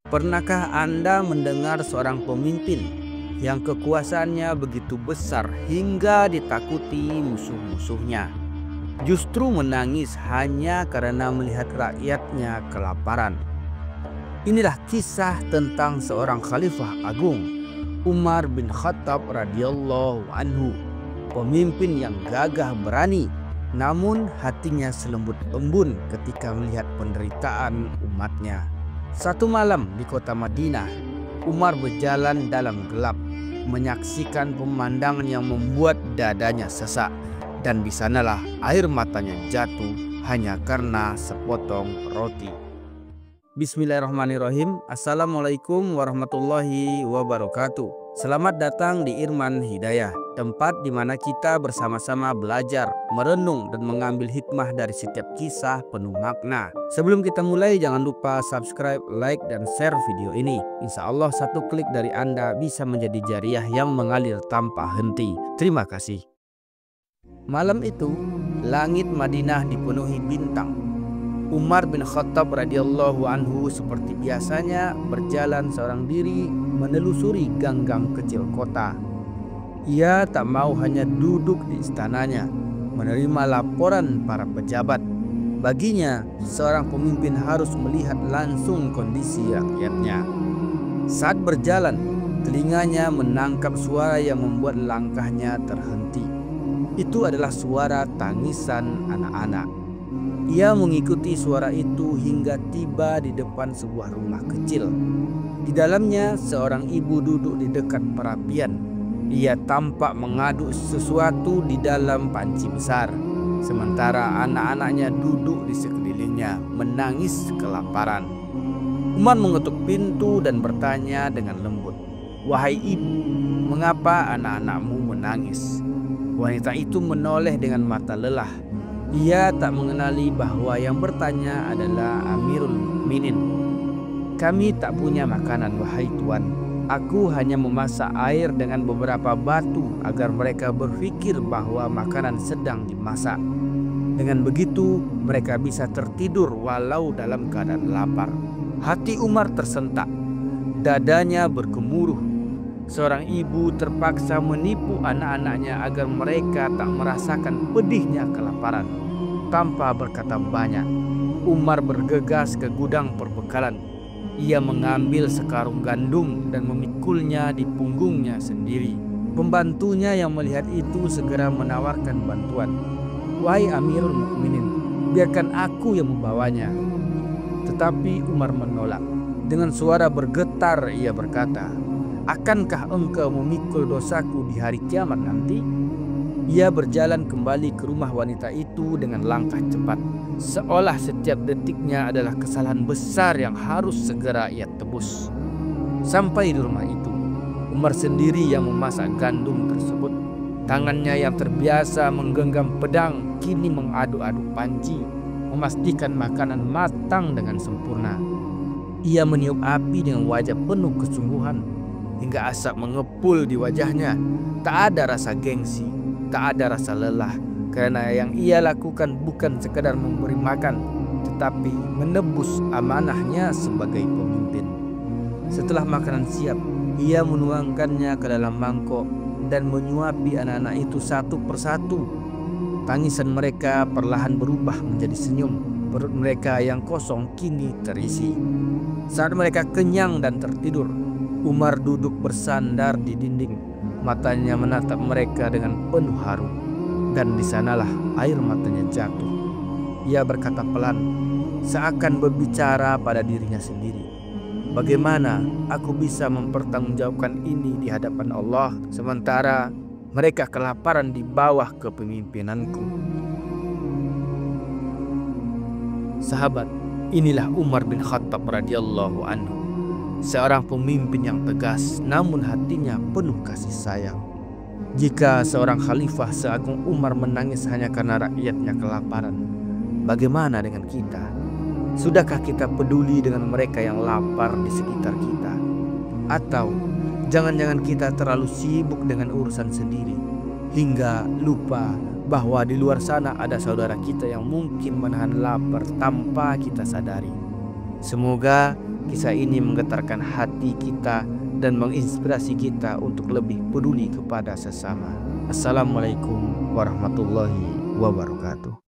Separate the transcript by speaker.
Speaker 1: Pernahkah Anda mendengar seorang pemimpin yang kekuasaannya begitu besar hingga ditakuti musuh-musuhnya, justru menangis hanya karena melihat rakyatnya kelaparan? Inilah kisah tentang seorang khalifah agung, Umar bin Khattab radhiyallahu anhu, pemimpin yang gagah berani, namun hatinya selembut embun ketika melihat penderitaan umatnya. Satu malam di kota Madinah, Umar berjalan dalam gelap, menyaksikan pemandangan yang membuat dadanya sesak, dan di sanalah air matanya jatuh hanya karena sepotong roti. Bismillahirrahmanirrahim. Assalamualaikum warahmatullahi wabarakatuh. Selamat datang di Irman Hidayah, tempat di mana kita bersama-sama belajar, merenung, dan mengambil hikmah dari setiap kisah penuh makna. Sebelum kita mulai, jangan lupa subscribe, like, dan share video ini. Insya Allah satu klik dari Anda bisa menjadi jariah yang mengalir tanpa henti. Terima kasih. Malam itu, langit Madinah dipenuhi bintang. Umar bin Khattab radhiyallahu anhu seperti biasanya berjalan seorang diri menelusuri gang-gang kecil kota. Ia tak mau hanya duduk di istananya, menerima laporan para pejabat. Baginya, seorang pemimpin harus melihat langsung kondisi rakyatnya. Saat berjalan, telinganya menangkap suara yang membuat langkahnya terhenti. Itu adalah suara tangisan anak-anak. Ia mengikuti suara itu hingga tiba di depan sebuah rumah kecil. Di dalamnya seorang ibu duduk di dekat perapian. Ia tampak mengaduk sesuatu di dalam panci besar, sementara anak-anaknya duduk di sekelilingnya menangis kelaparan. Umar mengetuk pintu dan bertanya dengan lembut, "Wahai ibu, mengapa anak-anakmu menangis?" Wanita itu menoleh dengan mata lelah. Ia tak mengenali bahwa yang bertanya adalah Amirul Mukminin. "Kami tak punya makanan, wahai tuan. Aku hanya memasak air dengan beberapa batu agar mereka berpikir bahwa makanan sedang dimasak. Dengan begitu mereka bisa tertidur walau dalam keadaan lapar." Hati Umar tersentak, dadanya bergemuruh. Seorang ibu terpaksa menipu anak-anaknya agar mereka tak merasakan pedihnya kelaparan. Tanpa berkata banyak, Umar bergegas ke gudang perbekalan. Ia mengambil sekarung gandum dan memikulnya di punggungnya sendiri. Pembantunya yang melihat itu segera menawarkan bantuan. "Wahai Amirul Mukminin, biarkan aku yang membawanya." Tetapi Umar menolak. Dengan suara bergetar ia berkata, "Akankah engkau memikul dosaku di hari kiamat nanti?" Ia berjalan kembali ke rumah wanita itu dengan langkah cepat, seolah setiap detiknya adalah kesalahan besar yang harus segera ia tebus. Sampai di rumah itu, Umar sendiri yang memasak gandum tersebut. Tangannya yang terbiasa menggenggam pedang kini mengaduk-aduk panci, memastikan makanan matang dengan sempurna. Ia meniup api dengan wajah penuh kesungguhan, hingga asap mengepul di wajahnya. Tak ada rasa gengsi, tak ada rasa lelah, karena yang ia lakukan bukan sekadar memberi makan, tetapi menebus amanahnya sebagai pemimpin. Setelah makanan siap, ia menuangkannya ke dalam mangkok dan menyuapi anak-anak itu satu persatu. Tangisan mereka perlahan berubah menjadi senyum. Perut mereka yang kosong kini terisi. Saat mereka kenyang dan tertidur, Umar duduk bersandar di dinding, matanya menatap mereka dengan penuh haru, dan di sanalah air matanya jatuh. Ia berkata pelan, seakan berbicara pada dirinya sendiri, "Bagaimana aku bisa mempertanggungjawabkan ini di hadapan Allah, sementara mereka kelaparan di bawah kepemimpinanku?" Sahabat, inilah Umar bin Khattab radhiyallahu anhu. Seorang pemimpin yang tegas, namun hatinya penuh kasih sayang. Jika seorang khalifah seagung Umar menangis hanya karena rakyatnya kelaparan, bagaimana dengan kita? Sudahkah kita peduli dengan mereka yang lapar di sekitar kita? Atau jangan-jangan kita terlalu sibuk dengan urusan sendiri, hingga lupa bahwa di luar sana ada saudara kita yang mungkin menahan lapar tanpa kita sadari. Semoga kisah ini menggetarkan hati kita dan menginspirasi kita untuk lebih peduli kepada sesama. Assalamualaikum warahmatullahi wabarakatuh.